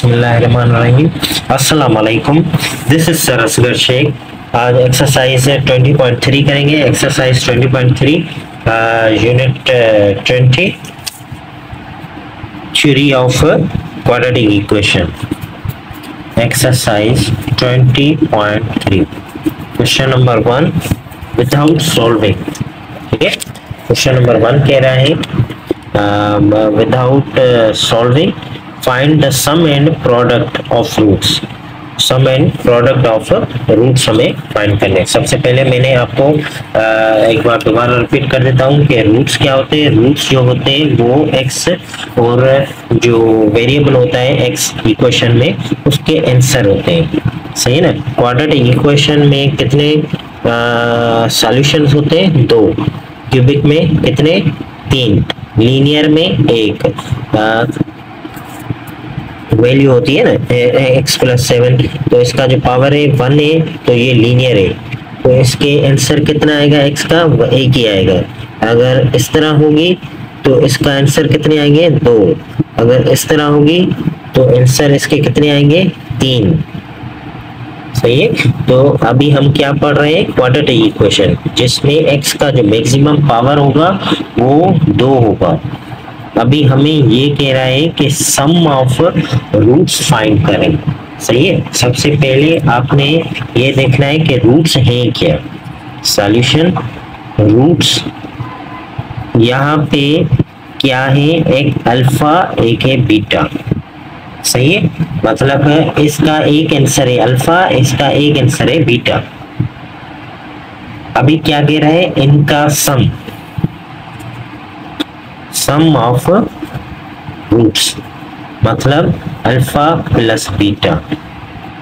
बिस्मिल्लाहिर्रहमानिर्रहीम। अस्सलाम वालेकुम। This is sir Asghar Shaikh. आज एक्सरसाइज 20.3 करेंगे। Exercise 20.3 unit 20 theory of quadratic equation. Exercise 20.3 question number 1 without solving. ठीक है, क्वेश्चन नंबर 1 कह रहा है without solving find the sum and product of roots. Sum and product of roots हमें find करने। सबसे पहले मैंने आपको एक बार दोबारा रिपीट कर देता हूँ कि रूट्स क्या होते हैं। रूट्स जो होते हैं वो एक्स और जो वेरिएबल होता है एक्स इक्वेशन में उसके आंसर होते हैं। सही है ना। क्वाड्रेटिक इक्वेशन में कितने सॉल्यूशंस होते हैं? 2। क्यूबिक में कितने? 3। लीनियर में 1। वैल्यू होती है ना x + 7, तो इसका जो पावर है 1 है, तो ये लीनियर है, तो इसके आंसर कितना आएगा? x का 1 ही आएगा। अगर इस तरह होगी तो इसका आंसर कितने आएंगे? 2। अगर इस तरह होगी तो आंसर इसके कितने आएंगे? 3। सही है। तो अभी हम क्या पढ़ रहे हैं? क्वाड्रेटिक इक्वेशन, जिसमें x का जो मैक्सिमम पावर होगा वो 2 होगा। अभी हमें ये कह रहा है कि सम ऑफ रूट्स फाइंड करें। सही है। सबसे पहले आपने ये देखना है कि रूट्स हैं क्या। सॉल्यूशन रूट्स यहाँ पे क्या है? एक अल्फा, एक है बीटा। सही है। मतलब इसका एक आंसर है अल्फा, इसका एक आंसर है बीटा। अभी क्या कह रहा है? इनका सम ऑफ रूट्स, मतलब अल्फा प्लस बीटा।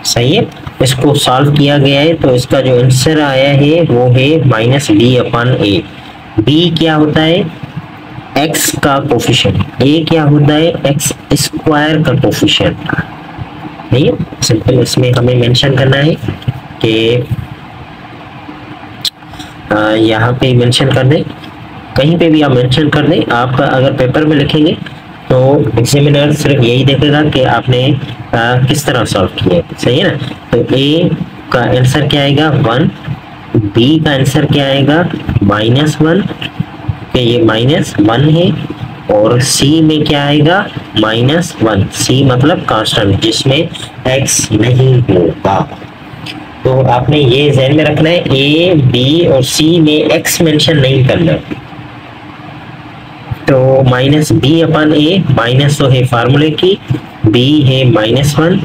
सही है। इसको सॉल्व किया गया है तो इसका जो आंसर आया है वो है -b/a। b क्या होता है? x का कोफिशिएंट। a क्या होता है? x² का कोफिशिएंट। नहीं है सिंपल। इसमें हमें मेंशन करना है कि यहाँ पे मेंशन कर दें, कहीं पे भी आप मेंशन कर दें। आप अगर पेपर में लिखेंगे तो एग्जामिनर सिर्फ यही देखेगा कि आपने किस तरह सॉल्व किया। सही है ना। तो a का आंसर क्या आएगा? 1। b का आंसर क्या आएगा? -1, कि ये -1 है। और c में क्या आएगा? -1। c मतलब कांस्टेंट, जिसमें x नहीं होगा। तो आपने ये ध्यान में रखना है, a, b और c में x मेंशन नहीं करना। तो -b/a, माइनस तो है फार्मूले की, b है -1,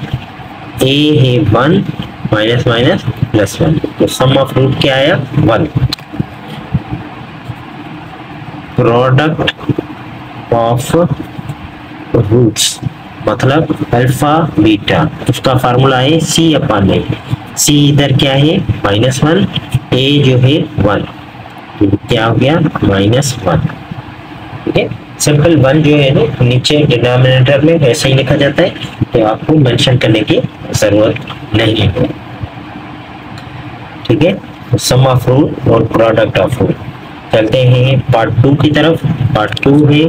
a है 1, -1 तो सम ऑफ रूट क्या आया? 1। प्रोडक्ट ऑफ रूट्स मतलब अल्फा बीटा, उसका फार्मूला है c/a। c इधर क्या है? -1, a जो है 1, तो क्या हो गया? -1। ठीक है। सिंपल 1 जो है ना नीचे डिनोमिनेटर में ऐसे ही लिखा जाता है, तो आपको मेंशन करने की जरूरत नहीं है। ठीक है। सम ऑफ रूट और प्रोडक्ट ऑफ रूट। चलते हैं पार्ट 2 की तरफ। पार्ट 2 है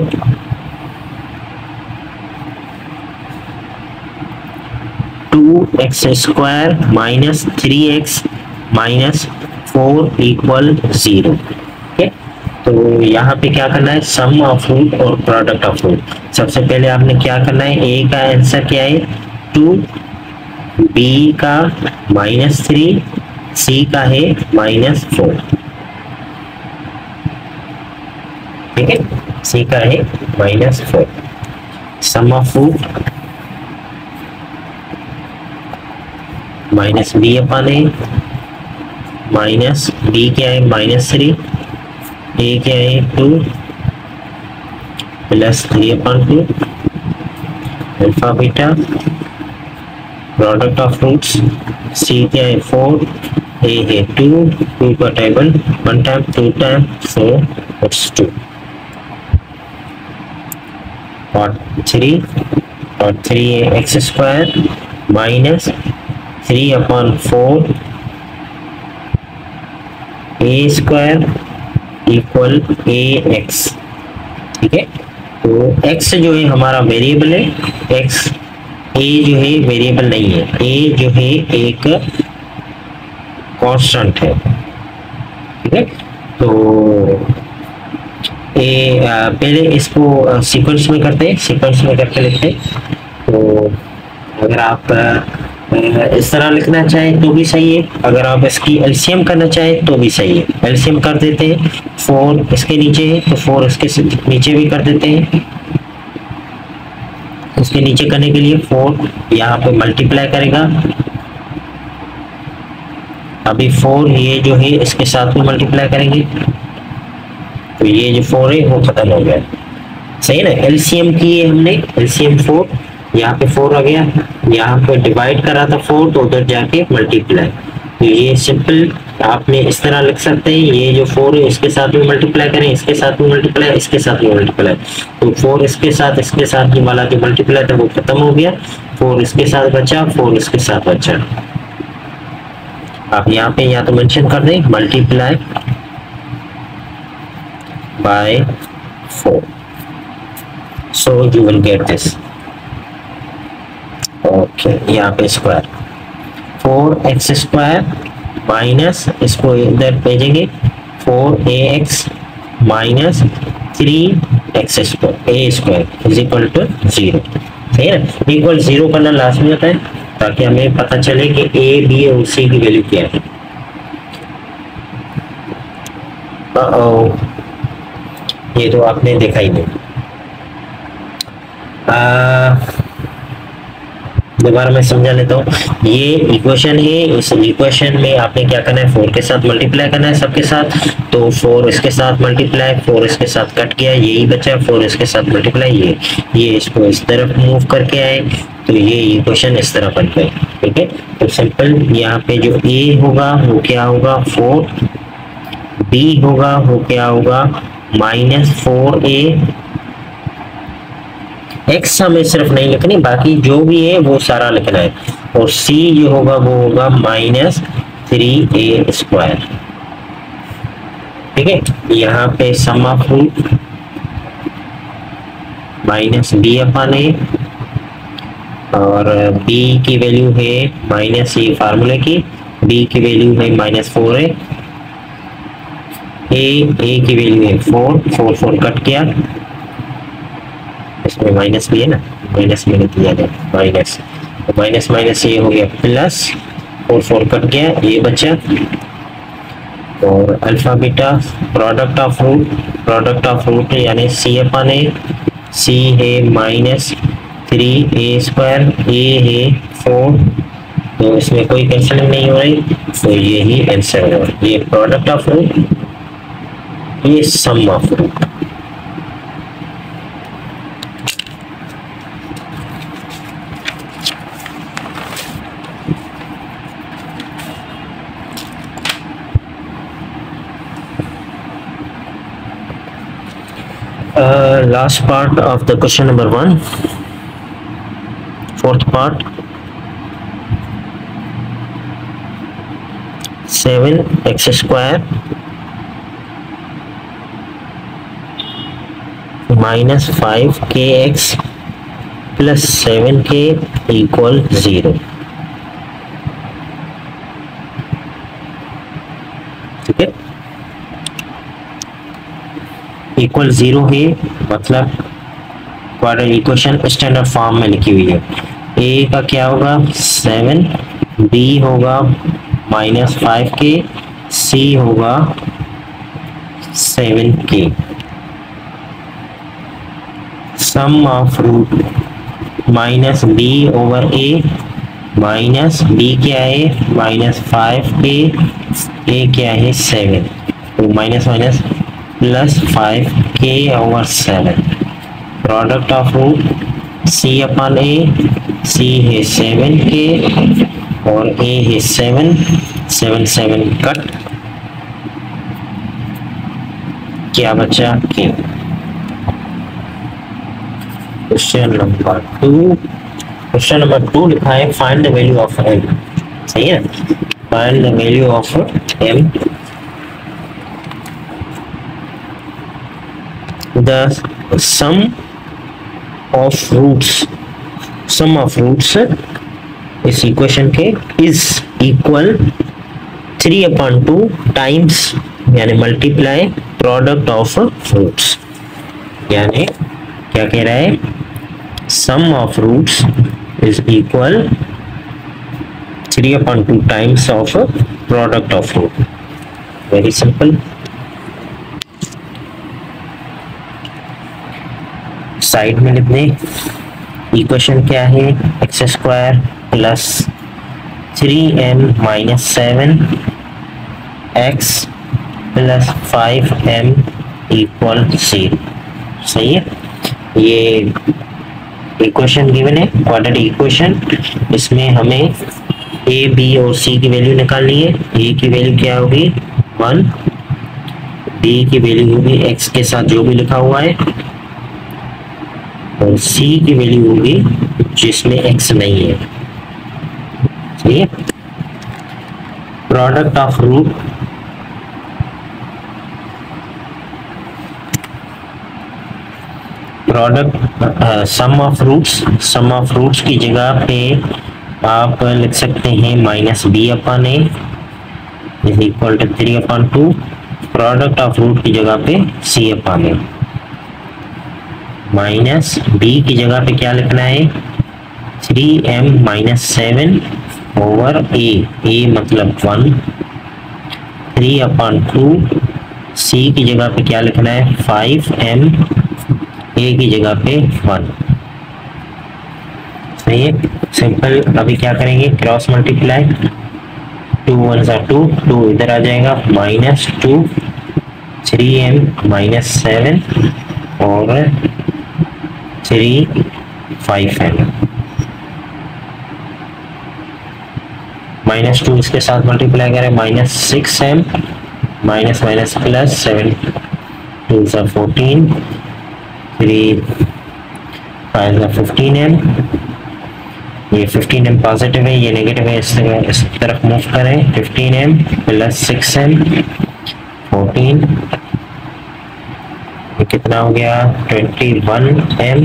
2x² - 3x - 4 = 0। तो यहाँ पे क्या करना है? सम ऑफ रूट और प्रोडक्ट ऑफ रूट। सबसे पहले आपने क्या करना है? a का आंसर क्या है? 2, b का -3, c का है -4। ठीक है। c का है -4। सम ऑफ रूट -b/a, -b क्या है? -3, a क्या है? 2 + 3/2 alpha beta. Product of roots c क्या है? 4, a है 2 का टेबल 1 टाइम 2 टाइम 4 = 2। पार्ट 3 है x² - 3/4 a² = ax। ठीक है। तो x जो है हमारा वेरिएबल है, x ए जो है वेरिएबल नहीं है, ए जो है एक कांस्टेंट है, ठीक है। तो ए पहले इसको सीक्वेंस में करते हैं, सीक्वेंस में करके लिखते हैं। तो अगर आप इस तरह लिखना चाहें तो भी सही है, अगर आप इसकी एलसीएम करना चाहें तो भी सही है। एलसीएम कर देते हैं, 4 इसके नीचे है तो 4 इसके नीचे भी कर देते हैं। इसके नीचे करने के लिए 4 यहाँ पे मल्टीप्लाई करेगा, अभी 4 ये जो है इसके साथ में मल्टीप्लाई करेंगे, तो ये जो 4 है वो खत्म हो गया, सही ना। एलसीएम किए हमने, एलसीएम 4, यहाँ पे 4 आ गया, यहाँ पे डिवाइड करा था 4 तो उधर जाके मल्टीप्लाई। तो ये सिंपल आपने इस तरह लिख सकते हैं, ये जो 4 है इसके साथ में मल्टीप्लाई करें, इसके साथ में मल्टीप्लाई, इसके साथ में मल्टीप्लाई, तो 4 इसके साथ वाला जो मल्टीप्लाई था वो खत्म हो गया, 4 इसके साथ बचा, 4 इसके साथ बचा। आप यहाँ पे या तो मेंशन कर दें multiply by 4, so you will get this. Okay, यहाँ पे स्क्वायर 4x स्क्वायर माइनस, इसको इधर भेजेंगे 4ax minus 3x square A square is equal to 0, सही है ना। इक्वल 0 करना लास्ट में होता है ताकि हमें पता चले कि a b और c की वैल्यू क्या है। ये तो आपने देखा ही नहीं। दोबारा मैं समझा लेता हूँ, ये इक्वेशन है, इस इक्वेशन में आपने क्या करना है, 4 के साथ मल्टीप्लाई करना है सबके साथ, तो 4 इसके साथ मल्टीप्लाई, 4 इसके साथ कट गया, यही बचा, 4 इसके साथ मल्टीप्लाई, ये इसको इस तरफ मूव करके आए, तो ये इक्वेशन इस तरह बन गई, ठीक है। तो सिंपल यहाँ पे जो a होगा वो क्या होगा 4, b होगा वो क्या होगा माइनस 4a, x हमें सिर्फ नहीं लिखनी, बाकी जो भी है वो सारा लिखना है, और c जो होगा वो होगा माइनस 3a स्क्वायर, ठीक है। यहाँ पे सम ऑफ रूट माइनस b अपन है, और b की वैल्यू है माइनस, ये फार्मूले की b की वैल्यू है माइनस 4 है, a की वैल्यू है 4 कट किया, इसमें माइनस भी है ना, माइनस में दिया गया माइनस, तो माइनस माइनस ये हो गया प्लस, 4 कट गया, ये बचा, और alpha beta product of root यानी c अपन है, c है माइनस 3a स्क्वायर, a है 4, तो इसमें कोई कैंसिलिंग नहीं हो रही, तो यही आंसर होगा, ये प्रोडक्ट ऑफ रूट, ये sum of root. Last part of the question number 1, fourth part, 7x square minus 5kx plus 7k equal 0, ठीक है। इक्वल 0 है मतलब क्वाड्रेटिक इक्वेशन स्टैंडर्ड फॉर्म में लिखी हुई है, a का क्या होगा 7, b होगा माइनस 5k, c होगा 7k, sum of root minus b over a, minus b क्या है माइनस 5k, a क्या है 7, तो minus minus plus 5k over 7, product of root c अपन a, c है 7k और a है 7 कट, क्या बचा k। क्वेश्चन नंबर 2 लिखा है find the value of m, सही है, find the value of m, the sum of roots sum of roots इस इक्वेशन के इज इक्वल 3/2 टाइम्स यानी मल्टीप्लाई प्रोडक्ट ऑफ रूट्स, यानी क्या कह रहा है, sum of roots is equal 3/2 times of product of root. Very simple. Side में लिख दें, इक्वेशन क्या है, x square plus 3m minus 7 x plus 5m equal 0। सही है, ये इक्वेशन गिवन है, क्वाड्रेटिक इक्वेशन। इसमें हमें a b और c की वैल्यू निकालनी है। a की वैल्यू क्या होगी 1, b की वैल्यू होगी x के साथ जो भी लिखा हुआ है, और c की वैल्यू होगी जिसमें x नहीं है। सही है, product of root sum of roots की जगह पे आप लिख सकते हैं -b/a is equal to 3/2। Product of root की जगह पे c/a, माइनस b की जगह पे क्या लिखना है 3m माइनस 7 ओवर a मतलब 1, 3/2। c की जगह पे क्या लिखना है 5m, a की जगह पे 1। सही है, सिंपल। अभी क्या करेंगे, क्रॉस मल्टीप्लाई, 2 1 2, 2 इधर आ जाएगा, -2 3m माइनस 7 और 3 5m, -2 इसके साथ मल्टीप्लाई करें -6m minus minus plus 7 2 14 3 5 15m, ये 15m पॉजिटिव है, ये नेगेटिव है, इस तरफ मूव करें, 15m प्लस 6m 14, ये कितना हो गया 21m,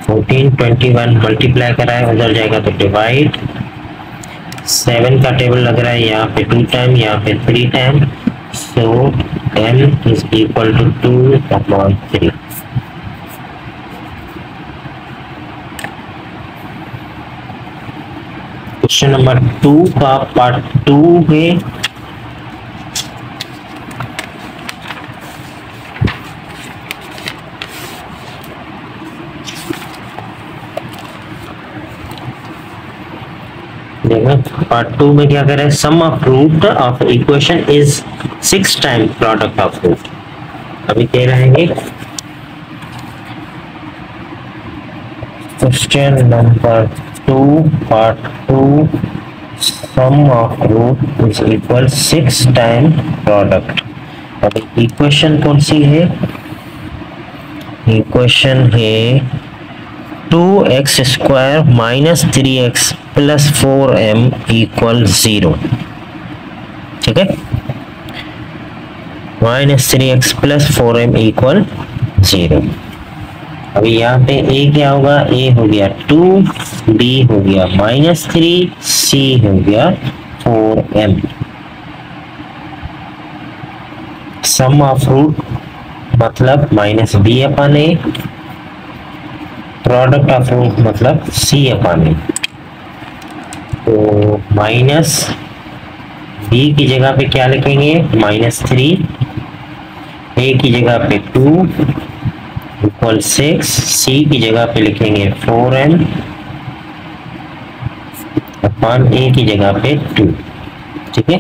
14 21 मल्टीप्लाई करा है, उधर जाएगा तो डिवाइड। 7 का टेबल लग रहा है यहाँ पे 2 टाइम, यहाँ पे 3 time, so m is equal to 2/3। Question number 2 का पार्ट 2 है। देखो पार्ट 2 में क्या करें, sum of root of equation is 6 time product of root. अभी कह रहेंगे question number 2 part 2, sum of root is equal 6 time product. अभी इक्वेशन कौन सी है, इक्वेशन है 2x square minus 3x plus 4m equal 0। ठीक है, -3x प्लस 4m इक्वल 0। अभी यहाँ पे a क्या होगा, a हो गया 2, b हो गया -3, c हो गया 4m। सम ऑफ रूट मतलब -b/a, प्रोडक्ट ऑफ रूट मतलब c/a। तो माइनस b की जगह पे क्या लिखेंगे -3, a की जगह पे 2 इक्वल 6, c की जगह पे लिखेंगे 4m अपॉन a की जगह पे 2। ठीक है,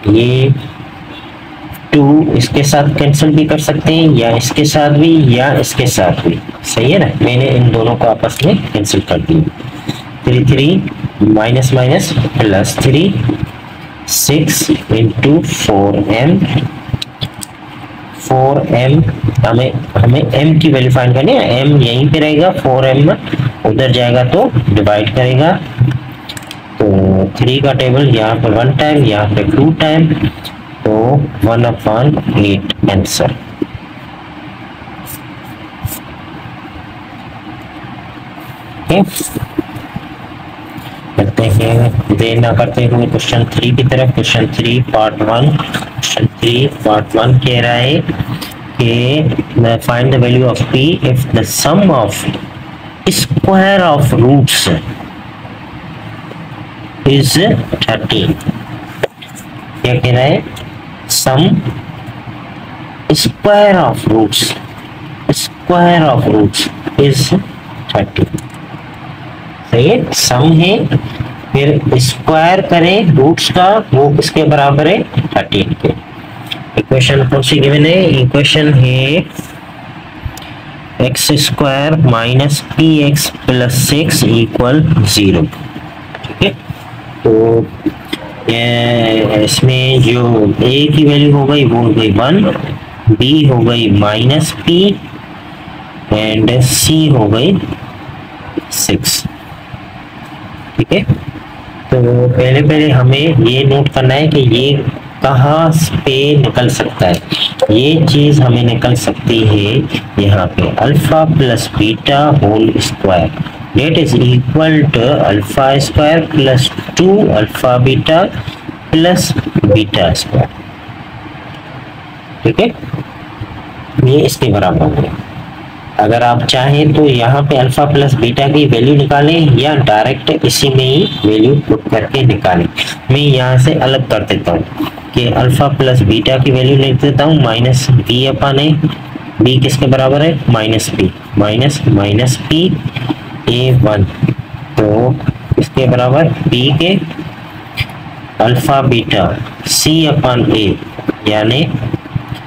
ये 2 इसके साथ कैंसिल भी कर सकते हैं, या इसके साथ भी, या इसके साथ भी। सही है ना, मैंने इन दोनों को आपस में कैंसिल कर दिया। 3 3 minus minus plus 3, 6 into 4m। 4m हमें m की वैल्यू फाइंड करनी है, m यहीं पे रहेगा, 4m उधर जाएगा तो डिवाइड करेगा। तो 3 का टेबल यहाँ पे 1 टाइम, यहाँ पे 2 टाइम, तो 1/8 आंसर। ओके, करते हैं देर ना करते हुए क्वेश्चन 3 की तरफ। क्वेश्चन 3 पार्ट 1, क्वेश्चन 3 पार्ट 1 कह रहा है कि find the value of p if the sum of square of roots is 13। क्या कह रहा है? Sum square of roots, square of roots is 30। सही है, सम है, फिर स्क्वायर करें रूट्स का, वो किसके बराबर है? 13 के। इक्वेशन कौन सी गिवन है? इक्वेशन है x square minus P x plus 6 equal 0। ठीक है, तो इसमें जो a की वैल्यू हो गई वो हो गई 1, b हो गई माइनस p एंड c हो गई 6। ठीक है, तो पहले हमें ये नोट करना है कि ये कहाँ पे निकल सकता है। ये चीज हमें निकल सकती है यहाँ पे alpha plus beta whole square, that is equal to alpha square plus 2 alpha beta plus beta square. ठीक है, ये इसके बराबर हो गया। अगर आप चाहें तो यहाँ पे अल्फा प्लस बीटा की वैल्यू निकालें या डायरेक्ट इसी में ही वैल्यू पुट करके निकालें। मैं यहाँ से अलग कर देता हूँ कि अल्फा प्लस बीटा की वैल्यू लिख देता हूँ माइनस बी अपन ए, बी किसके बराबर है? Minus P, minus minus P a1, तो इसके बराबर b के अल्फा बीटा c अपन a, यानी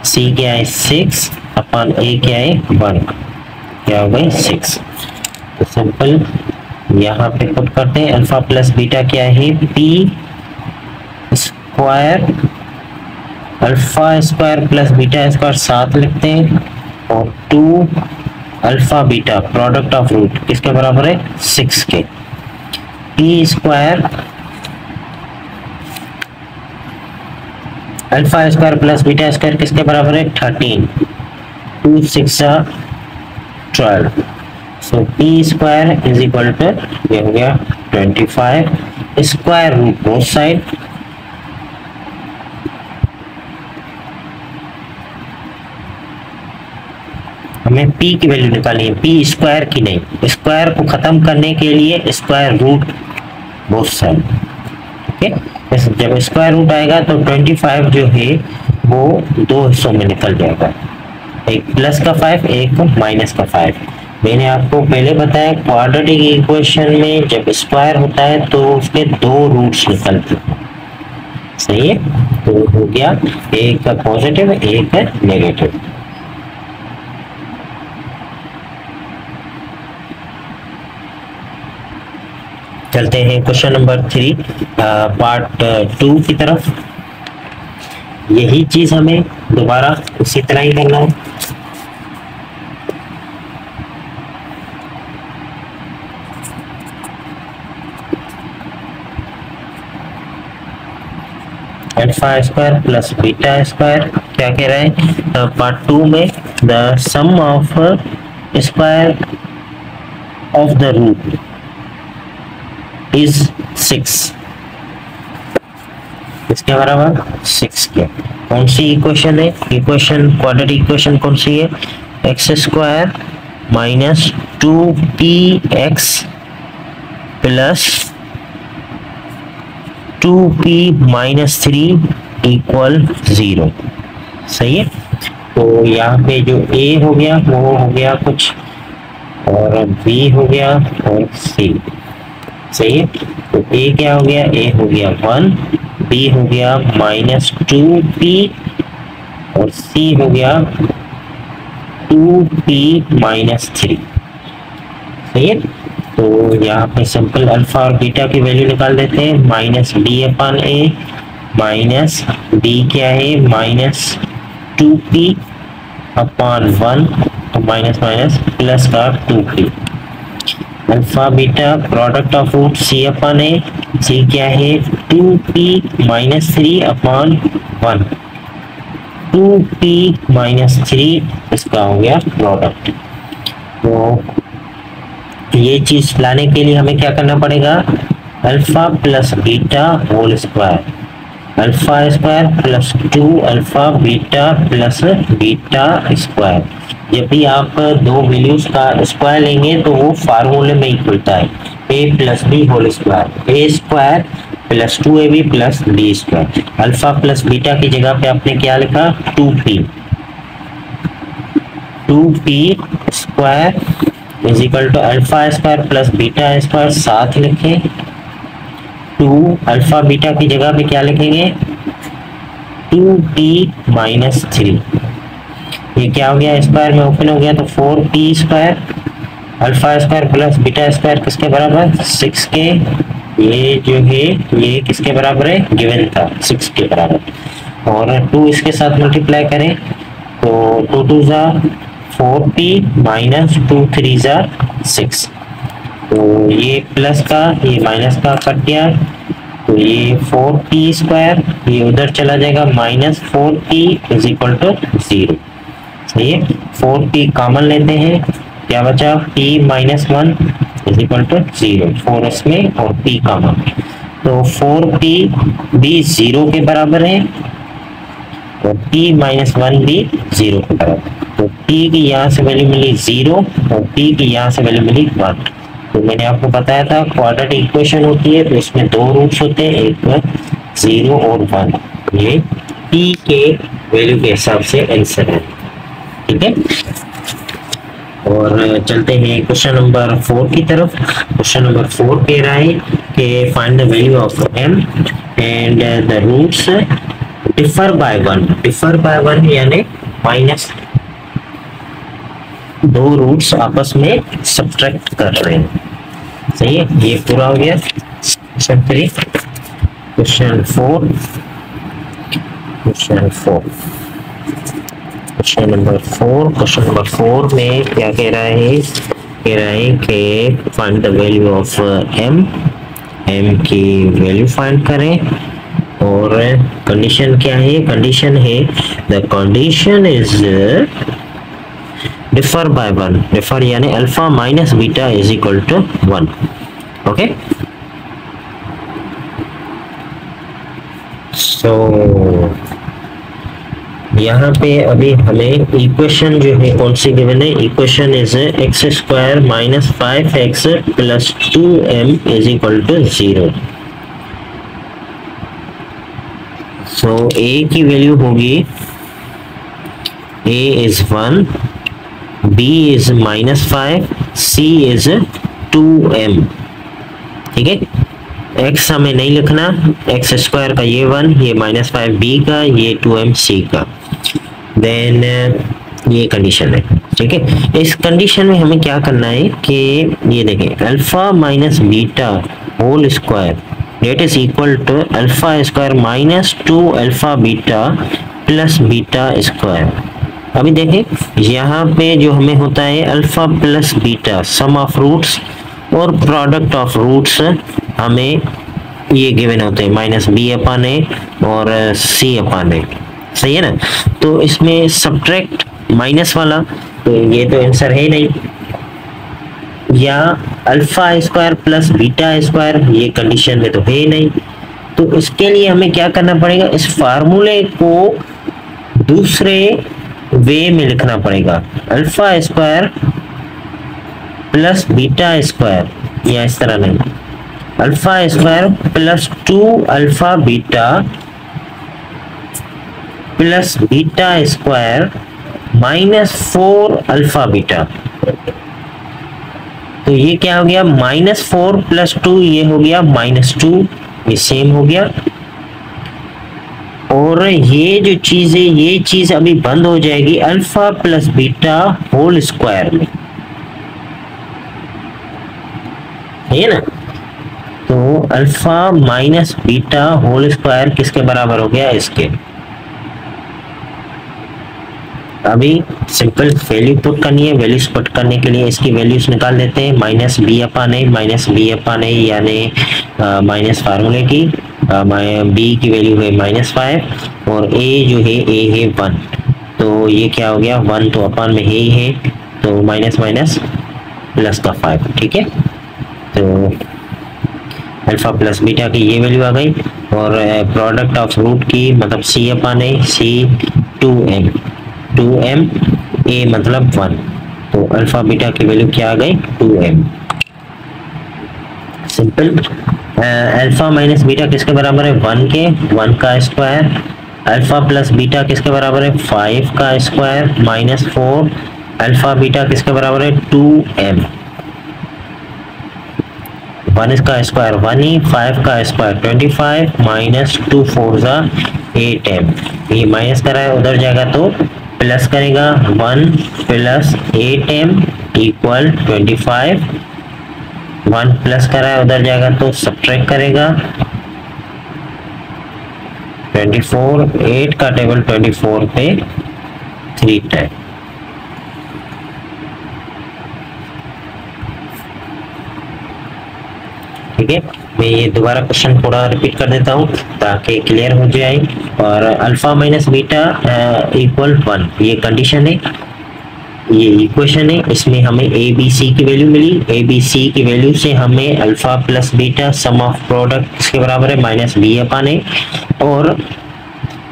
c क्या है 6 अपन a क्या है 1, क्या हो गई 6। तो सिंपल यहाँ पे पुट करते हैं। अल्फा प्लस बीटा क्या है? p square, alpha square plus beta square साथ लिखते हैं, और 2 alpha beta product of root किसके बराबर है? 6 के। p square alpha square plus beta square किसके बराबर है? 13, 2 6 12, so p square is equal to ये हो गया 25 स्क्वायर रूट बोथ साइड, हमें p की वैल्यू निकालनी है, p स्क्वायर की नहीं। स्क्वायर को खत्म करने के लिए स्क्वायर रूट बोथ साइड। ठीक है, जब स्क्वायर रूट आएगा तो 25 जो है वो दो हिस्सों में निकल जाएगा, एक प्लस का 5, एक माइनस का 5। मैंने आपको पहले बताया क्वाड्रेटिक इक्वेशन में जब स्क्वायर होता है तो उसके दो रूट्स निकलते हैं। सही है, तो हो गया एक पॉजिटिव एक नेगेटिव। चलते हैं क्वेश्चन नंबर 3 पार्ट 2 की तरफ। यही चीज हमें दोबारा उसी तरह ही करना है। Alpha square plus beta square क्या कह रहे हैं? पार्ट 2 में the sum of square of the root is 6, इसके बराबर 6 के। कौन सी इक्वेशन है? इक्वेशन क्वाड्रेटिक इक्वेशन कौन सी है? X square minus 2px plus 2p minus 3 equal 0। सही है, तो यहाँ पे जो a हो गया वो हो गया कुछ, और b हो गया और c। सही है, तो a क्या हो गया? a हो गया 1, b हो गया माइनस 2p और c हो गया 2p माइनस 3। सही है, तो यहाँ पे सिंपल अल्फा और बीटा की वैल्यू निकाल देते हैं। Minus b upon a minus b क्या है? माइनस 2p अपन 1, तो माइनस माइनस प्लस का 2p। Alpha beta product of root c upon a, c क्या है? 2p माइनस 3 अपन 1, 2p माइनस 3 इसका हो गया प्रोडक्ट। तो ये चीज लाने के लिए हमें क्या करना पड़ेगा, alpha plus beta whole square, alpha square plus 2 alpha beta plus beta square. जब भी आप दो वैल्यूज का स्क्वायर लेंगे तो वो फार्मूले में ही खुलता है, A plus B whole square, A square plus 2ab plus B square. Alpha plus beta की जगह पे आपने क्या लिखा, 2p square is equal to alpha square plus beta square, साथ लिखें 2 अल्फा बीटा की जगह पे क्या लिखेंगे, 2p माइनस 3। ये क्या हो गया, स्क्वायर में ओपन हो गया तो 4p square alpha square plus beta square किसके बराबर, 6 के। ये जो है ये किसके बराबर है, गिवन था 6 के बराबर, और 2 इसके साथ मल्टीप्लाई करें तो 2 2 जा 4p माइनस 2 3 जा 6। तो ये प्लस का ये माइनस का कट गया, तो ये 4p स्क्वायर ये उधर चला जाएगा, minus 4p is equal to 0। सही है, 4p कॉमन लेते हैं, क्या बचा, p minus 1 is equal to 0, 4 इसमें और p कॉमन, तो 4p भी 0 के बराबर है और p माइनस 1 भी 0 के बराबर। तो p की यहाँ से वैल्यू मिली 0 और p की यहाँ से वैल्यू मिली 1। तो मैंने आपको बताया था क्वाड्रेटिक इक्वेशन होती है तो इसमें दो रूट्स होते हैं, एक 0 और 1। ये p के वैल्यू के हिसाब से आंसर है, ठीक है। और चलते हैं क्वेश्चन नंबर 4 की तरफ। क्वेश्चन नंबर 4 कह रहा है कि find the value of m and the roots differ by 1। Differ by 1 यानी माइनस दो रूट्स आपस में सब्ट्रैक्ट कर रहे हैं। सही है, ये पूरा हो गया क्वेश्चन 3। क्वेश्चन 4, क्वेश्चन नंबर 4 में क्या कह रहा है, कह रहा है कि find the value of m की वैल्यू फाइंड करें। और कंडीशन क्या है, कंडीशन है the condition is differ by 1, differ यानी alpha minus beta is equal to 1। Okay, so यहाँ पे अभी हमें इक्वेशन जो है कौन सी गिवन है, equation is x square minus 5x plus 2m is equal to 0। So a की वैल्यू होगी, a is 1, b is minus 5, c is 2m। ठीक है, x हमें नहीं लिखना, एक्स स्क्वायर का ये 1, ये माइनस 5b का, ये 2m c का। देन ये कंडीशन है, ठीक है। इस कंडीशन में हमें क्या करना है कि ये देखें alpha minus beta whole square that is equal to alpha square minus 2 alpha beta plus beta square. अभी देखें यहाँ पे जो हमें होता है alpha plus beta sum of roots और प्रोडक्ट ऑफ रूट्स हमें ये गिवन होते हैं, माइनस बी अपान ए और सी अपान ए। सही है ना, तो इसमें सब्ट्रैक्ट माइनस वाला तो ये तो आंसर है नहीं, या alpha square plus beta square ये कंडीशन में तो है ही नहीं। तो इसके लिए हमें क्या करना पड़ेगा, इस फार्मूले को दूसरे वे में लिखना पड़ेगा, alpha square plus beta square, या इस तरह नहीं, alpha square plus 2 alpha beta plus beta square minus 4 alpha beta. तो ये क्या हो गया, -4 प्लस 2 ये हो गया -2, ये सेम हो गया। और ये जो चीज है ये चीज अभी बंद हो जाएगी alpha plus beta whole square में, है ना। तो alpha minus beta whole square किसके बराबर हो गया, इसके। अभी सिंपल वैल्यू पुट करनी है, वैल्यूज पुट करने के लिए इसकी वैल्यूज निकाल देते हैं, माइनस बी अपान ए यानी माइनस फार्मूले की बी की वैल्यू है -5 और a जो है a है 1, तो ये क्या हो गया 1 तो अपान में है ही है, तो माइनस माइनस प्लस का 5। ठीक है, तो अल्फा प्लस बीटा की ये वैल्यू आ गई, और प्रोडक्ट ऑफ रूट की मतलब सी अपन ए, सी 2m, 2m a मतलब 1, तो अल्फा बीटा की वैल्यू क्या आ गई 2m। Simple. Alpha minus beta किसके बराबर है 1 के, 1 का स्क्वायर। अल्फा प्लस बीटा किसके बराबर है 5 का स्क्वायर माइनस 4। अल्फा बीटा किसके बराबर है 2m। 1 का स्क्वायर 1 ही, 5 का स्क्वायर 25 माइनस 2 4 जा 8m। ये माइनस करा है उधर जाएगा तो प्लस करेगा, 1 प्लस 8m इक्वल 25। 1 प्लस करा है उधर जाएगा तो सब्ट्रैक्ट करेगा 24। 8 का टेबल 24 पे 3 टाइम। ठीक है, मैं ये दोबारा क्वेश्चन थोड़ा रिपीट कर देता हूँ ताकि क्लियर हो जाए। और अल्फा माइनस बीटा इक्वल 1 ये कंडीशन है, ये इक्वेशन है। इसमें हमें ए बी सी की value milli. A B C की वैल्यू से हमें alpha plus beta sum of product किसके बराबर है माइनस बी अपन ए, और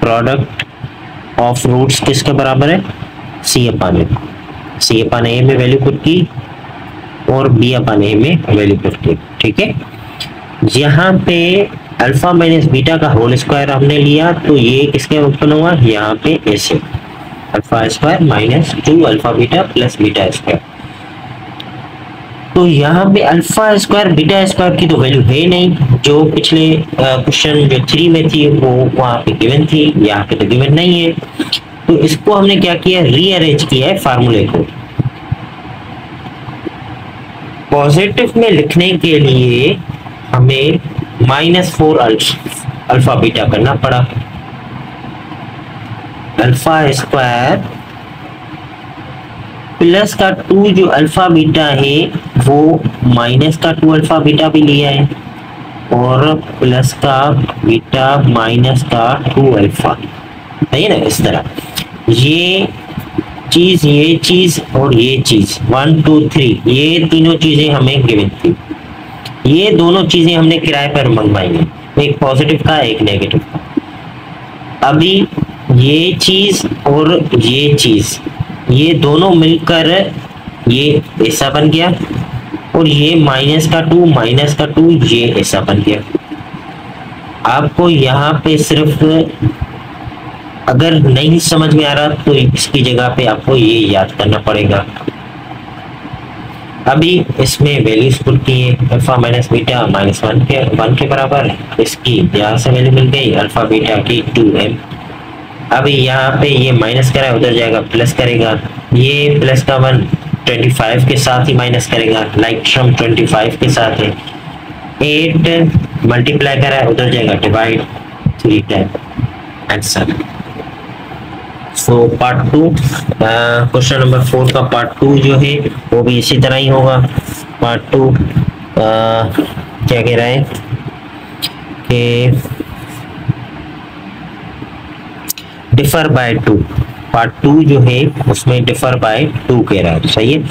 प्रोडक्ट ऑफ रूट्स किसके बराबर है सी अपन ए। सी अपन ए में वैल्यू पुट की और बी अपन ए में वैल्यू पुट की। ठीक है, यहाँ पे अल्फा माइनस बीटा का होल स्क्वायर हमने लिया तो ये किसके उत्पन्न हुआ, यहाँ पे ऐसे alpha square minus 2 alpha beta plus beta square. तो यहाँ पे अल्फा स्क्वायर बीटा स्क्वायर की तो वैल्यू है नहीं, जो पिछले क्वेश्चन जो 3 में थी वो वहां पे गिवन थी, यहाँ पे तो गिवन नहीं है। तो इसको हमने क्या किया, रीअरेंज किया है फार्मूले को। पॉजिटिव में लिखने के लिए हमें -4 अल्फा बीटा करना पड़ा। अल्फा स्क्वायर प्लस का 2 जो अल्फा बीटा है वो माइनस का 2 अल्फा बीटा भी लिया है, और प्लस का बीटा माइनस का 2 अल्फा, सही है ना। इस तरह ये चीज और ये चीज 1 2 3 ये तीनों चीजें हमें गिवन थी। ये दोनों चीजें हमने किराए पर मंगवाई है, एक पॉजिटिव का एक नेगेटिव का। अभी ये चीज और ये चीज ये दोनों मिलकर ये ऐसा बन गया, और ये माइनस का 2 ये ऐसा बन गया। आपको यहाँ पे सिर्फ अगर नहीं समझ में आ रहा तो इसकी जगह पे आपको ये याद करना पड़ेगा। अभी इसमें वैल्यूज पुट की है, अल्फा माइनस बीटा -1 के बराबर, इसकी यहाँ से वैल्यू मिल गई अल्फा बीटा की 2m। अभी यहाँ पे ये माइनस करा है उधर जाएगा प्लस करेगा, ये प्लस का 1 25 के साथ ही माइनस करेगा, लाइक टर्म 25 के साथ है। 8 मल्टीप्लाई करा है उधर जाएगा divide 3 time answer. So part 2 question number 4 का पार्ट 2 जो है वो भी इसी तरह ही होगा। पार्ट 2 क्या कह रहा है कि डिफर बाय 2। पार्ट 2 जो है उसमें डिफर बाय 2 कह रहा है, सही है।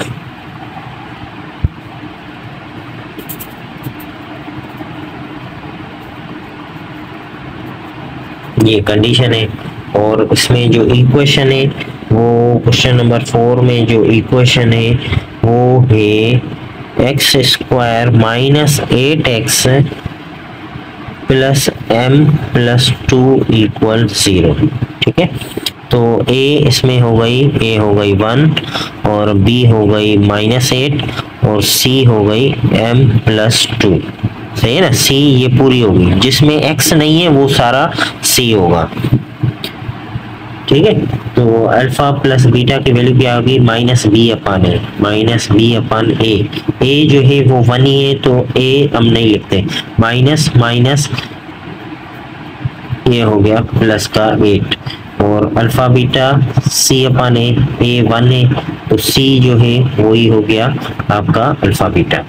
ये कंडीशन है, और इसमें जो इक्वेशन है वो क्वेश्चन नंबर 4 में जो इक्वेशन है वो है x square minus 8x plus m plus 2 equal 0। ठीक है, तो a इसमें हो गई, a हो गई 1 और b हो गई -8 और c हो गई m प्लस 2, सही है ना। c ये पूरी होगी, जिसमें x नहीं है वो सारा c होगा। ठीक है, तो अल्फा प्लस बीटा की वैल्यू क्या होगी -b अपन ए, -b अपन ए जो है वो 1 ही है तो a हम नहीं लिखते, माइनस माइनस ये हो गया प्लस का 8, और अल्फा बीटा c अपन ए 1 है तो c जो है वही हो गया आपका अल्फा बीटा।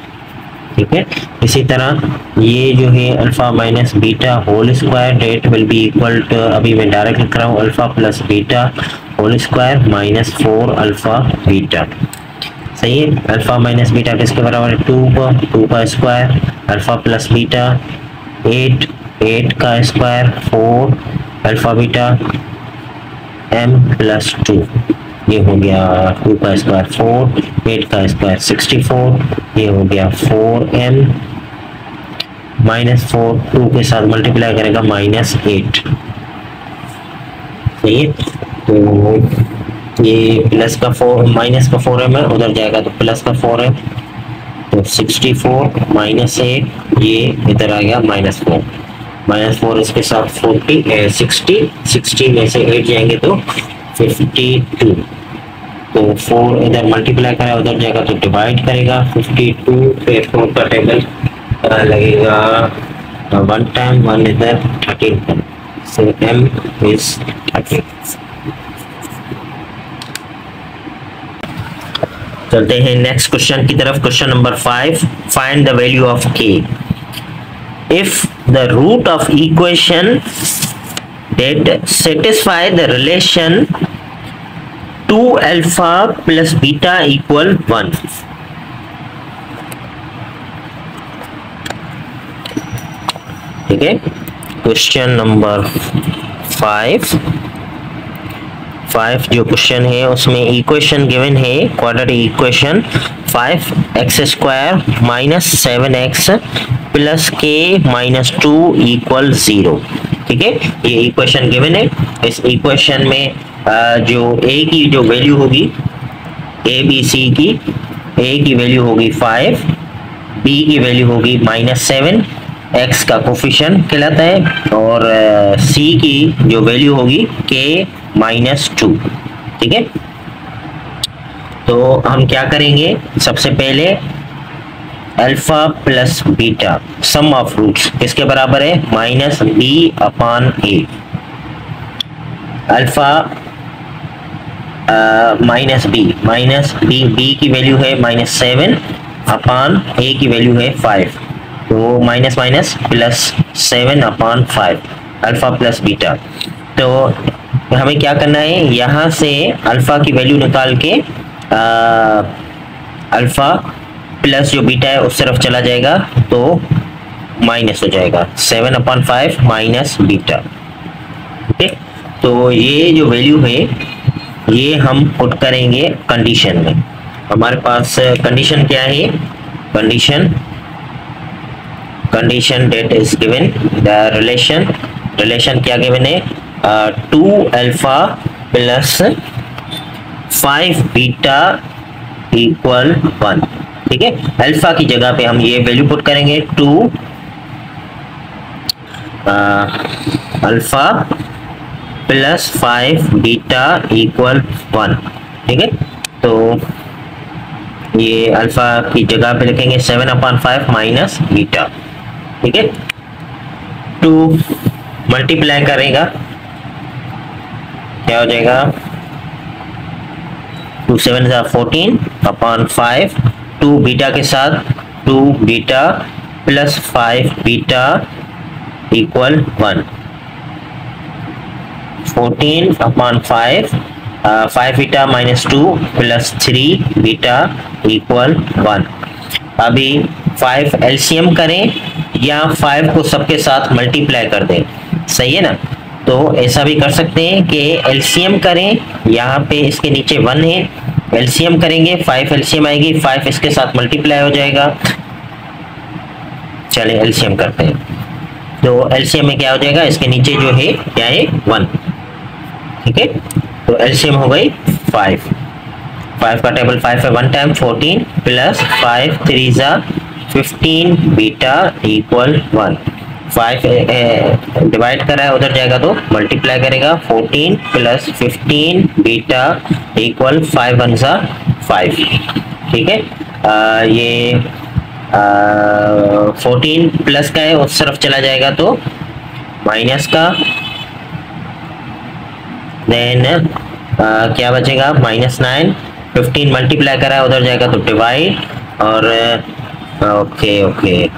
ठीक है, इसी तरह ये जो है alpha minus beta whole square that will be equal to, अभी मैं डायरेक्ट लिख रहा हूँ alpha plus beta whole square -4 alpha beta. सही है। अल्फा माइनस बीटा किसके बराबर है, 2 का स्क्वायर, अल्फा प्लस बीटा 8 का square 4, alpha beta m plus 2, ये हो गया 2 का स्क्वायर 4, 8 का स्क्वायर 64, ये हो गया 4m माइनस 4, 2 के साथ मल्टीप्लाई करेगा -8, सही है। तो ये प्लस का 4 माइनस का 4m है, उधर जाएगा तो प्लस का 4 है, तो 64 -8, ये इधर आ गया -4 इसके साथ 60 में से 8 जाएंगे तो 52, तो 4 इधर मल्टीप्लाई करा उधर जाएगा तो डिवाइड करेगा 52 पे 4 का टेबल लगेगा 1 टाइम 1 इधर 13, so m is 13। चलते हैं नेक्स्ट क्वेश्चन की तरफ। Question number 5, find the value of k if the root of equation that satisfy the relation 2 alpha plus beta equal 1। ठीक है, क्वेश्चन नंबर 5 जो क्वेश्चन है उसमें इक्वेशन गिवन है, quadratic equation 5x² minus 7x plus k minus 2 equal 0। ठीक है, ये equation given है। इस इक्वेशन में जो a की जो वैल्यू होगी, a b c की, a की वैल्यू होगी 5, b की वैल्यू होगी -7, x का कोफिशिएंट कहलाता है, और c की जो वैल्यू होगी k माइनस 2। ठीक है, तो हम क्या करेंगे, सबसे पहले alpha plus beta sum of roots किसके बराबर है, -b/a। अल्फा माइनस b की वैल्यू है -7 अपान a की वैल्यू है 5, तो minus minus plus 7/5 alpha plus beta. तो हमें क्या करना है, यहाँ से अल्फा की वैल्यू निकाल के अल्फा प्लस जो बीटा है उस तरफ चला जाएगा तो माइनस हो जाएगा 7/5 माइनस बीटा। ओके, तो ये जो वैल्यू है ये हम पुट करेंगे कंडीशन में। हमारे पास कंडीशन क्या है, condition date is given, the relation क्या गिवन है, 2 अल्फा प्लस 5 बीटा इक्वल 1। ठीक है, अल्फा की जगह पे हम ये वैल्यू पुट करेंगे 2 अल्फा प्लस 5 बीटा इक्वल 1। ठीक है, तो ये अल्फा की जगह पे लिखेंगे 7/5 माइनस बीटा। ठीक है, 2 मल्टीप्लाई करेगा क्या हो जाएगा, 2 7 14/5, 2 बीटा के साथ 2 beta plus 5 beta equal 1, 14/5 5 beta minus 2 plus 3 beta equal 1। अभी 5 एलसीएम करें या 5 को सबके साथ मल्टीप्लाई कर दें, सही है ना। तो ऐसा भी कर सकते हैं कि एलसीएम करें, यहाँ पे इसके नीचे 1 है, एलसीएम करेंगे 5 एलसीएम आएगी, 5 इसके साथ मल्टीप्लाई हो जाएगा। चलिए एलसीएम करते हैं, तो एलसीएम में क्या हो जाएगा, इसके नीचे जो है क्या है 1। ठीक है, तो एलसीएम हो गई 5 का टेबल 5 है 1 time 14 plus 5 3 15 beta equal 1। 5 divide करा है उधर जाएगा तो मल्टीप्लाई करेगा 14 प्लस 15 बीटा इक्वल 5 1 5। ठीक है, ये 14 प्लस का है उस तरफ चला जाएगा तो माइनस का, देन क्या बचेगा -9, 15 मल्टीप्लाई करा है उधर जाएगा तो डिवाइड, और ओके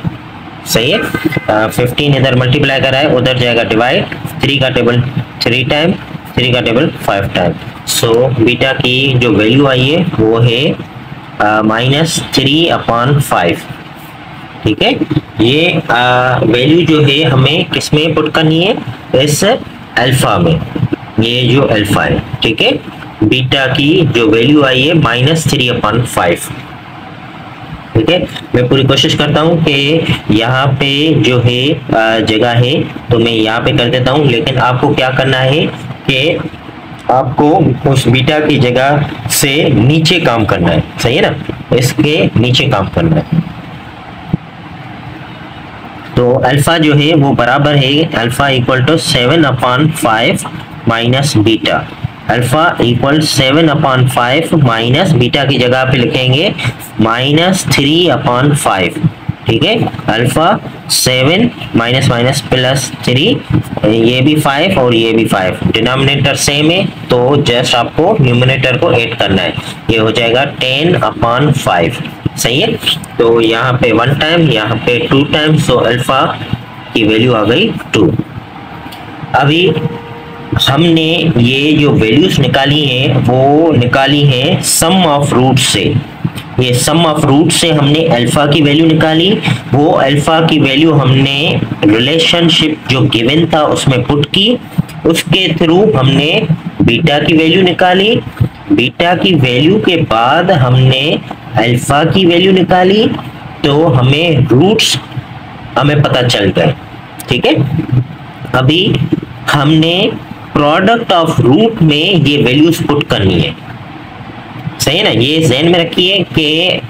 सही है, 15 इधर मल्टीप्लाई करा है उधर जाएगा डिवाइड, 3 का टेबल 3 टाइम, 3 का टेबल 5 टाइम। सो बीटा की जो वैल्यू आई है वो है -3/5। ठीक है, ये वैल्यू जो है हमें किसमें पुट करनी है, इस अल्फा में, ये जो अल्फा है। ठीक है, बीटा की जो वैल्यू आई है -3/5। ठीक है, मैं पूरी कोशिश करता हूँ कि यहाँ पे जो है जगह है तो मैं यहाँ पे कर देता हूँ, लेकिन आपको क्या करना है कि आपको उस बीटा की जगह से नीचे काम करना है, सही है ना, इसके नीचे काम करना है। तो अल्फा जो है वो बराबर है alpha equal to 7/5 minus beta. Alpha equal 7/5 minus beta की जगह पे लिखेंगे -3/5। ठीक है, अल्फा 7 माइनस माइनस प्लस 3, ये भी 5 और ये भी 5, डिनोमिनेटर सेम है तो जस्ट आपको न्यूमरेटर को ऐड करना है, ये हो जाएगा 10/5। सही है, तो यहाँ पे 1 टाइम, यहाँ पे 2 टाइम, सो अल्फा की वैल्यू आ गई 2। अभी हमने ये जो वैल्यूज निकाली है वो निकाली है सम ऑफ रूट से। ये सम ऑफ रूट से हमने अल्फा की वैल्यू निकाली, वो अल्फा की वैल्यू हमने रिलेशनशिप जो गिवन था उसमें पुट की, उसके थ्रू हमने बीटा की वैल्यू निकाली। बीटा की वैल्यू के बाद हमने अल्फा की वैल्यू निकाली, तो हमें रूट्स हमें पता चल गए। ठीक है, अभी हमने प्रोडक्ट ऑफ रूट में ये वैल्यूज पुट करनी है, सही है ना, ये ध्यान में रखिए कि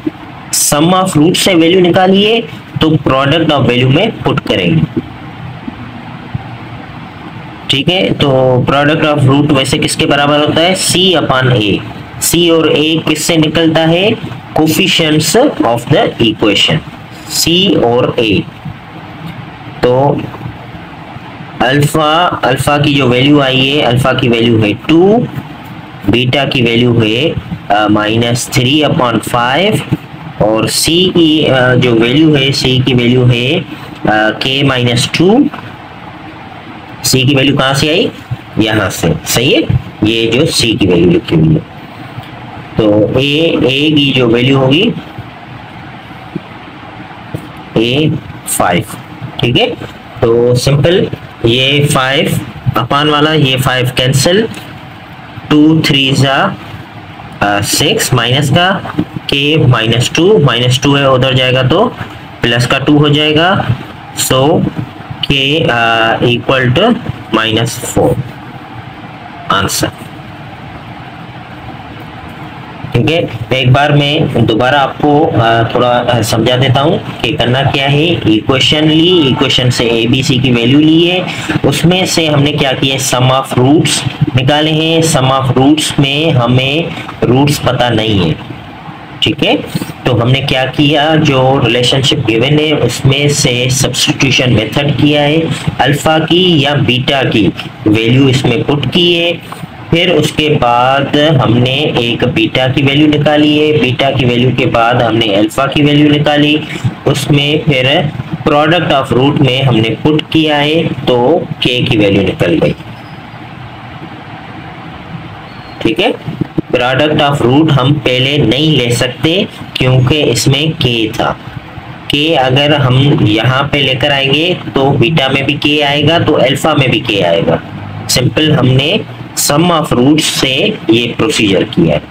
सम ऑफ रूट से वैल्यू निकालिए तो प्रोडक्ट ऑफ वैल्यू में पुट करेंगे। ठीक है, तो प्रोडक्ट ऑफ रूट वैसे किसके बराबर होता है, C/A। C और A किससे निकलता है, coefficients of the equation, C और A। तो अल्फा की जो वैल्यू आई है, अल्फा की वैल्यू है 2, बीटा की वैल्यू है -3/5 और C की जो वैल्यू है, C की वैल्यू है K-2। C की वैल्यू कहाँ से आई, यहाँ से, सही है, ये जो C की वैल्यू लिखी हुई है। तो A की जो वैल्यू होगी A5। ठीक है, तो सिंपल, ये 5 अपान वाला, ये 5 कैंसिल, 2 3 6 माइनस का K -2 है, उधर जाएगा तो प्लस का 2 हो जाएगा, सो K इक्वल टू -4 आंसर। ठीक है, एक बार मैं दोबारा आपको थोड़ा समझा देता हूँ कि करना क्या है। इक्वेशन ली, इक्वेशन से ABC की वैल्यू ली है, उसमें से हमने क्या किया, सम ऑफ रूट्स निकाले हैं। सम ऑफ रूट्स में हमें रूट्स पता नहीं है। ठीक है, तो हमने क्या किया, जो रिलेशनशिप गिवन है उसमें से सब्स्टिट्यूशन मेथड किया है, अल्फा की या बीटा की वैल्यू इसमें पुट की है, फिर उसके बाद हमने एक बीटा की वैल्यू निकाली है, बीटा की वैल्यू के बाद हमने अल्फा की वैल्यू निकाली, उसमें फिर प्रोडक्ट ऑफ रूट में हमने पुट किया है तो K की वैल्यू निकल गई। ठीक है, प्रोडक्ट ऑफ रूट हम पहले नहीं ले सकते क्योंकि इसमें K था। K अगर हम यहाँ पे लेकर आएंगे तो बीटा में भी K आएगा तो अल्फा में भी K आएगा। सिंपल हमने सम ऑफ रूट से ये प्रोसीजर किया है।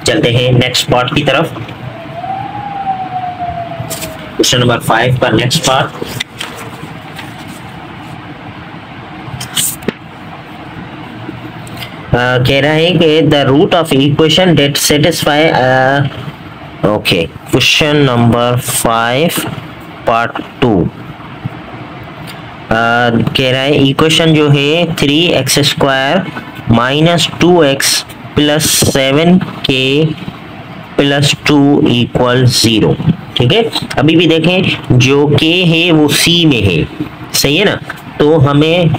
चलते हैं नेक्स्ट पार्ट की तरफ। क्वेश्चन नंबर 5 का नेक्स्ट पार्ट, कह रहा है कि the root of equation that satisfy. Okay, question number 5 part 2 कह रहा है इक्वेशन जो है 3x² minus 2x plus 7k plus 2 equal 0। ठीक है, अभी भी देखें जो k है वो C में है, सही है ना, तो हमें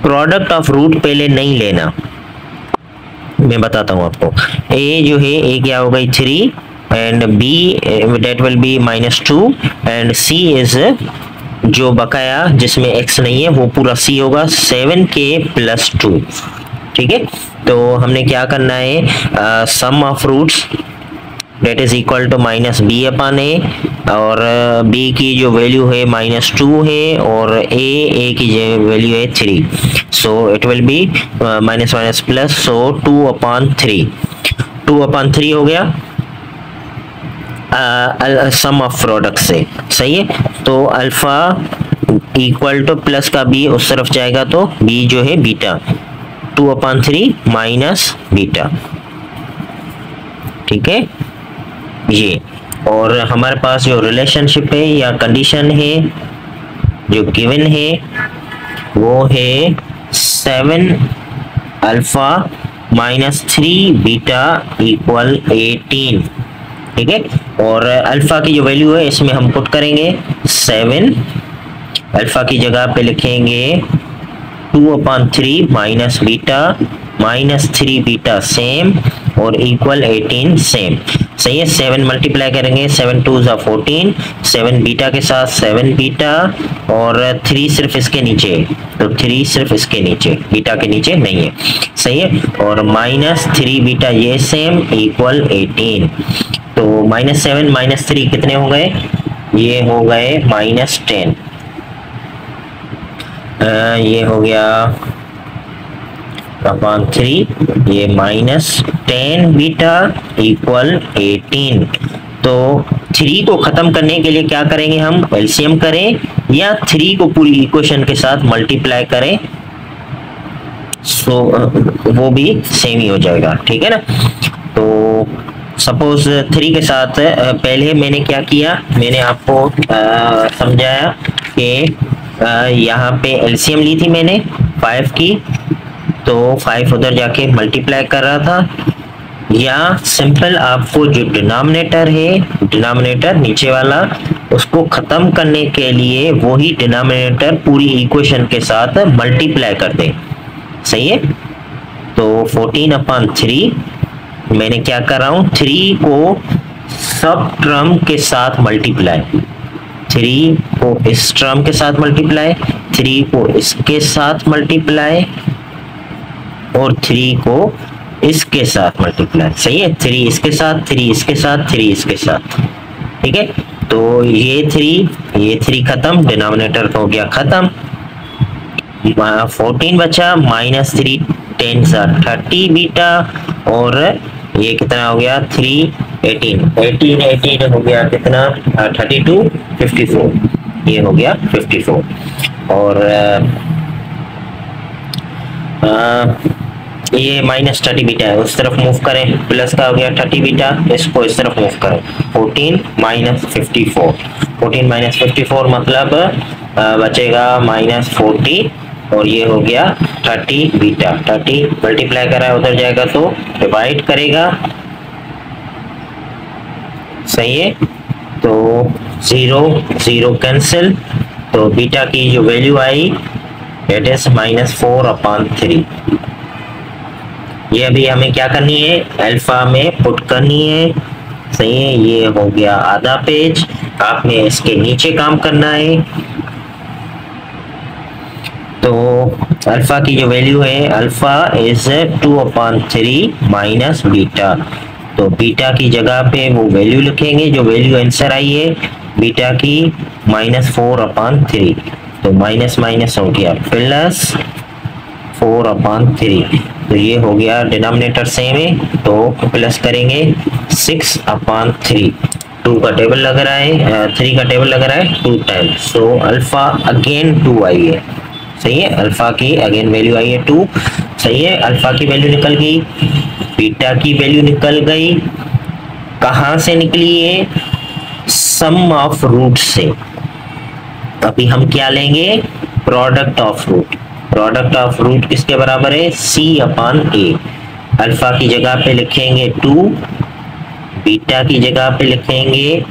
प्रोडक्ट ऑफ रूट पहले नहीं लेना। मैं बताता हूँ आपको, a जो है a क्या हो गई 3 and b that will be -2 and c is जो बकाया जिसमें x नहीं है वो पूरा c होगा 7k प्लस 2। ठीक है। तो हमने क्या करना है, sum of roots that is equal to minus B upon A, और बी की जो वैल्यू है -2 है और ए की जो वैल्यू है 3, so it will be minus minus plus, so 2/3 2/3 हो गया सम ऑफ प्रोडक्ट से, सही है। तो अल्फा इक्वल टू प्लस का बी उस तरफ जाएगा तो बी जो है बीटा, 2/3 माइनस बीटा, ठीक है ये। और हमारे पास जो रिलेशनशिप है या कंडीशन है जो गिवन है वो है 7 अल्फा माइनस 3 बीटा इक्वल 18, ठीक है। और अल्फा की जो वैल्यू है इसमें हम पुट करेंगे 7, अल्फा की जगह पे लिखेंगे 2/3 माइनस बीटा -3 बीटा सेम और इक्वल 18 सेम, सही है। 7 मल्टीप्लाई करेंगे, 7 2 ज़ा 14, 7 बीटा के साथ 7 बीटा और 3 सिर्फ इसके नीचे, तो 3 सिर्फ इसके नीचे, बीटा के नीचे नहीं है, सही है। और -3 बीटा ये सेम इक्वल 18, तो -7 -3 कितने हो गए, ये हो गए -10, ये हो गया अपॉन 3, ये -10 बीटा इक्वल 18। तो 3 को खत्म करने के लिए क्या करेंगे, हम एलसीएम करें या 3 को पूरी इक्वेशन के साथ मल्टीप्लाई करें, सो वो भी सेम ही हो जाएगा, ठीक है ना। तो सपोज 3 के साथ पहले मैंने क्या किया, मैंने आपको समझाया कि यहाँ पे एलसीएम ली थी मैंने 5 की, तो 5 उधर जाके मल्टीप्लाई कर रहा था, या सिंपल आपको जो डिनोमिनेटर है, डिनोमिनेटर नीचे वाला, उसको खत्म करने के लिए वही डिनोमिनेटर पूरी इक्वेशन के साथ मल्टीप्लाई कर दे, सही है। तो 14/3 मैंने क्या कर रहा हूँ, 3 को सब टर्म के साथ मल्टीप्लाई, 3 को इस टर्म के साथ मल्टीप्लाई, 3 को इसके साथ मल्टीप्लाई और 3 को इसके साथ मल्टीप्लाई, सही है। 3 इसके साथ, 3 इसके साथ, 3 इसके साथ, ठीक है। तो ये 3 खत्म, डिनोमिनेटर हो गया खत्म, 14 बचा, -3 10 सा 30 बीटा, और ये कितना हो गया 3 18 हो गया कितना 32 54, ये हो गया 54। और ये -30 बीटा है, उस तरफ मूव करें, प्लस का हो गया 30 बीटा, इसको इस तरफ मूव करें, 14 -54, 14 -54 मतलब बचेगा -40, और ये हो गया 30 बीटा, 30 मल्टीप्लाई करा है उधर जाएगा तो डिवाइड करेगा, सही है। तो 0 0 कैंसिल, तो बीटा की जो वैल्यू आई इट इज -4/3। ये अभी हमें क्या करनी है, अल्फा में पुट करनी है, सही है। ये हो गया आधा पेज, आपने इसके नीचे काम करना है। तो अल्फा की जो वैल्यू है, अल्फा इज 2/3 माइनस बीटा, तो बीटा की जगह पे वो वैल्यू लिखेंगे जो वैल्यू आंसर आई है बीटा की -4/3, तो माइनस माइनस हो गया प्लस 4/3, तो ये हो गया डिनोमिनेटर सेम है तो प्लस करेंगे 6/3, 2 का टेबल लग रहा है 3 का टेबल लग रहा है 2 टाइम्स, सो अल्फा अगेन 2 आई है, सही है। अल्फा की अगेन वैल्यू आई है 2, सही है। अल्फा की वैल्यू निकल गई, बीटा की वैल्यू निकल गई, कहां से निकली है, सम ऑफ रूट से। अभी हम क्या लेंगे, product of root, product of root किसके बराबर है, C/A। अल्फा की जगह पे लिखेंगे 2, बीटा की जगह पे लिखेंगे,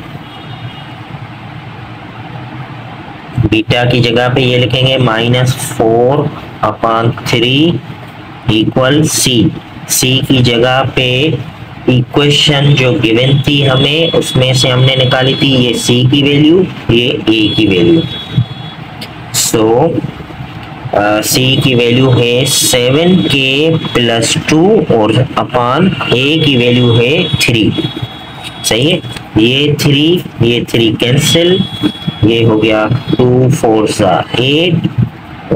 बीटा की जगह पे ये लिखेंगे -4/3 इक्वल C। C की जगह पे इक्वेशन जो गिवन थी हमें उसमें से हमने निकाली थी ये C की वैल्यू, ये A की वैल्यू, सो सी की वैल्यू है 7k प्लस 2 और अपान a की वैल्यू है 3। सही है, ये 3 कैंसिल, ये हो गया 2 4 8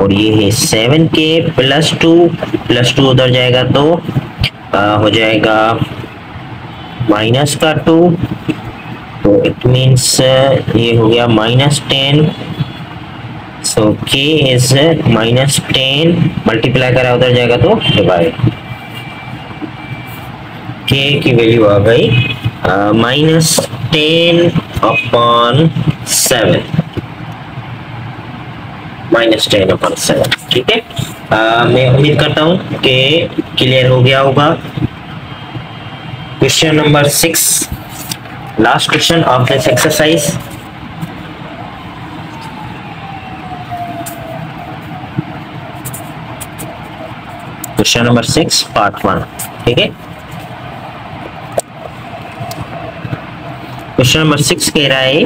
और ये है 7k प्लस 2 उधर जाएगा तो हो जाएगा माइनस का 2, तो इट मीन्स ये हो गया -10। सो k इज -10, मल्टीप्लाई करा उधर जाएगा तो डिवाइड, k की वैल्यू आ गई -10 अपॉन 7, -10/7। ठीक है, मैं उम्मीद करता हूं कि क्लियर हो गया होगा। Question number 6, last question of this exercise. Question number 6 part 1। ठीक है, क्वेश्चन नंबर 6 कह रहा है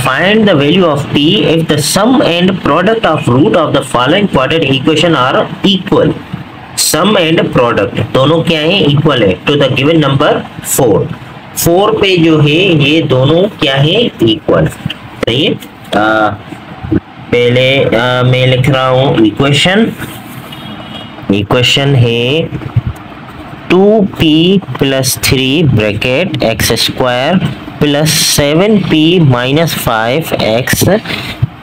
find the value of p if the sum and product of root of the following quadratic equation are equal। Sum and product दोनों क्या है, equal है to the given number 4 पे जो है ये दोनों क्या है, इक्वल। सही है, पहले मैं लिख रहा हूं इक्वेशन है 2p plus 3 bracket x square plus 7p minus 5x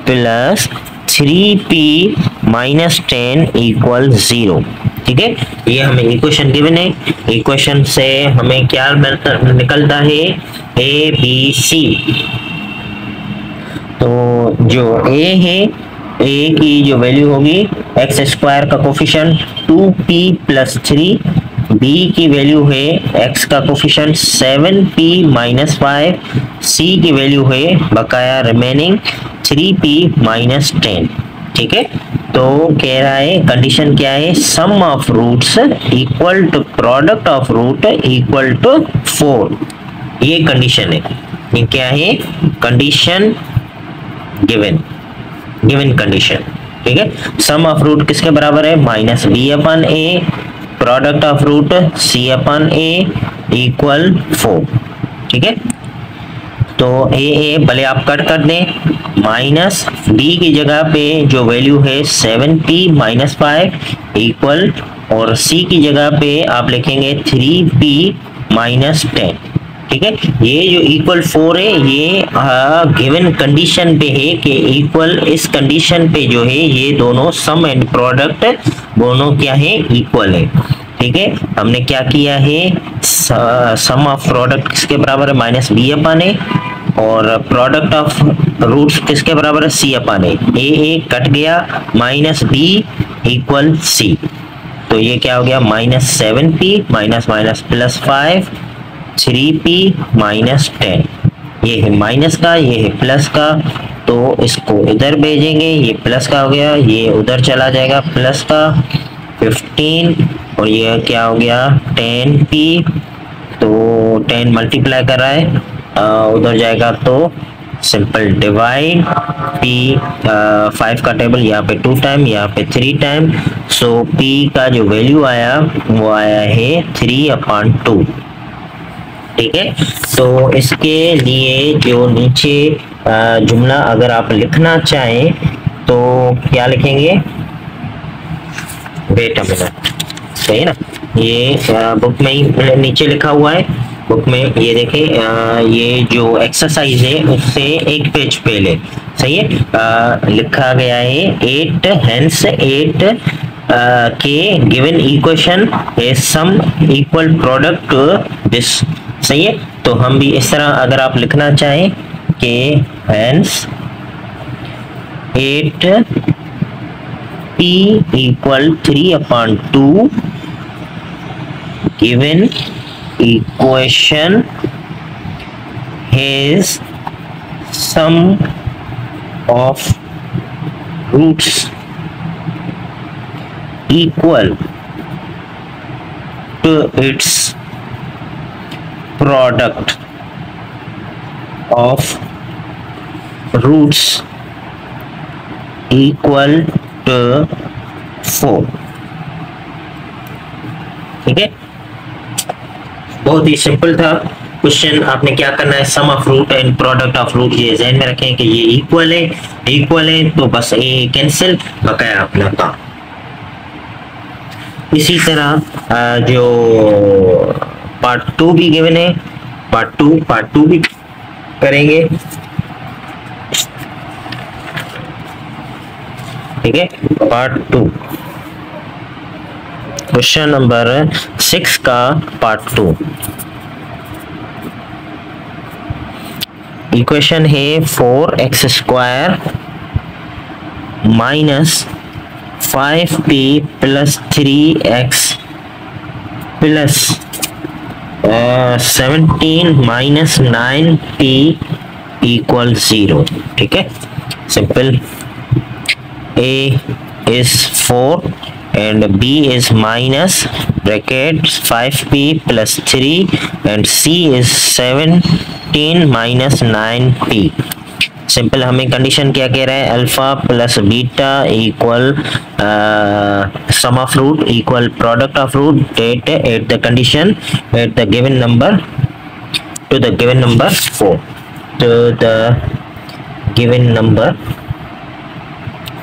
plus 3p minus 10 equal 0। ठीक है, ये हमें इक्वेशन गिवन है। इक्वेशन से हमें क्या निकलता है, ए बी सी। तो जो a है, a की जो वैल्यू होगी एक्स स्क्वायर का कोफिशिएंट 2p प्लस 3, b की वैल्यू है x का कोफिशिएंट 7p माइनस 5, c की वैल्यू है बकाया रिमेनिंग 3p माइनस 10। ठीक है, तो कह रहा है कंडीशन क्या है, sum of roots equal to product of root equal to 4। ये कंडीशन है, ये क्या है, कंडीशन गिवन कंडीशन। ठीक है, सम ऑफ रूट किसके बराबर है, -b/a, product of root c/a equal 4। ठीक है, तो ए भले आप कट कर दें, माइनस बी की जगह पे जो वैल्यू है 7p माइनस 5 इक्वल, और सी की जगह पे आप लिखेंगे 3p माइनस 10। ठीक है, ये जो इक्वल 4 है ये गिवन कंडीशन पे है कि इक्वल, इस कंडीशन पे जो है ये दोनों सम एंड प्रोडक्ट दोनों क्या है, इक्वल है। ठीक है, हमने क्या किया है, सम ऑफ प्रोडक्ट किसके बराबर है, -b/a, और प्रोडक्ट ऑफ रूट्स किसके बराबर है, c/a। ए कट गया, -b इक्वल c, तो ये क्या हो गया, -7p minus minus plus 5, 3p minus 10। ये है माइनस का, ये है प्लस का, तो इसको इधर भेजेंगे, ये प्लस का हो गया, ये उधर चला जाएगा प्लस का 15, और ये क्या हो गया 10p, तो 10 मल्टीप्लाई कर रहा है उधर जाएगा तो सिंपल डिवाइड, p 5 का टेबल यहाँ पे 2 टाइम, यहाँ पे 3 टाइम, सो p का जो वैल्यू आया वो आया है 3/2। ठीक है, तो इसके लिए जो नीचे जुमला अगर आप लिखना चाहें तो क्या लिखेंगे, वेट अ मिनट, सही है ना, ये बुक में ही नीचे लिखा हुआ है, बुक में ये देखें, ये जो एक्सरसाइज है उससे एक पेज पहले, सही है, लिखा गया है 8 हेंस 8 के given equation a sum equal product to this. सही है, तो हम भी इस तरह अगर आप लिखना चाहें कि hence 8p equal 3/2 given equation has sum of roots equal to its product of roots equal to 4। ठीक है, बहुत ही सिंपल था क्वेश्चन। आपने क्या करना है, sum of root and product of root ये ध्यान में रखें कि ये इक्वल है तो बस ये कैंसिल, बकाया अपना काम। इसी तरह जो पार्ट 2 भी गिवन है, पार्ट टू भी करेंगे। ठीक है, पार्ट 2 क्वेश्चन नंबर 6 का पार्ट 2। इक्वेशन है 4x² minus 5p plus 3x plus 17 minus 9p equal 0। ठीक है, simple. a is 4 and b is minus bracket 5p plus 3 and c is 17 minus 9p। Simple, हमें condition क्या कह रहा है, alpha plus beta equal sum of root equal product of root at the condition at the given number to the given number 4 to the given number.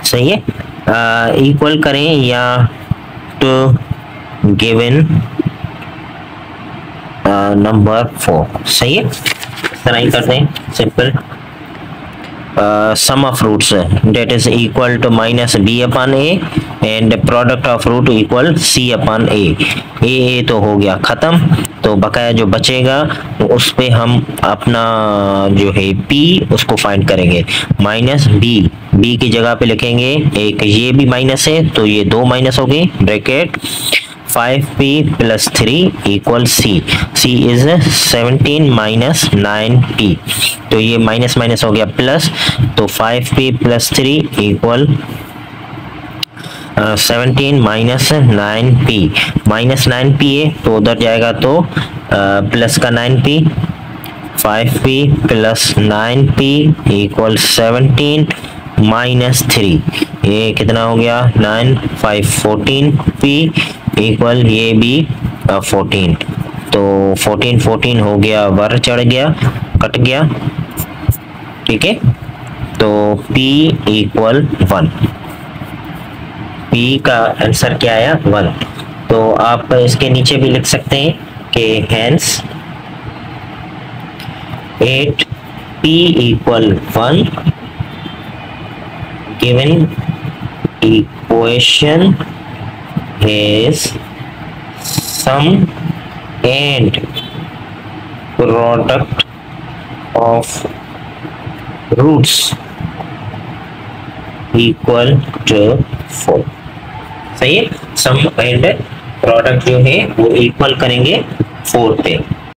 सही है, equal करें या to given number 4। सही है, इस तरह ही करते हैं। Simple, sum of roots that is equal to minus b upon a and product of root equal c upon a तो हो गया खत्म। तो बकाया जो बचेगा उस पे हम अपना जो है p उसको फाइंड करेंगे। माइनस b की जगह पे लिखेंगे एक, ये भी माइनस है तो ये 2 माइनस हो गई, bracket 5p plus 3 equal c is 17 minus 9p। तो ये माइनस माइनस हो गया प्लस, तो 5p plus 3 equal 17 minus 9p। Minus 9p है तो उधर जाएगा तो प्लस का 9p, 5p plus 9p equal 17 minus 3, ये कितना हो गया 9, 5 14p इक्वल ये भी 14। तो 14 हो गया, वर चढ़ गया, कट गया। ठीक है, तो p इक्वल 1, p का आंसर क्या आया 1। तो आप इसके नीचे भी लिख सकते हैं कि hence 8p equal 1 given equation is sum and product of roots equal to 4। सही है, सम एंड प्रोडक्ट जो है वो इक्वल करेंगे 4 पे।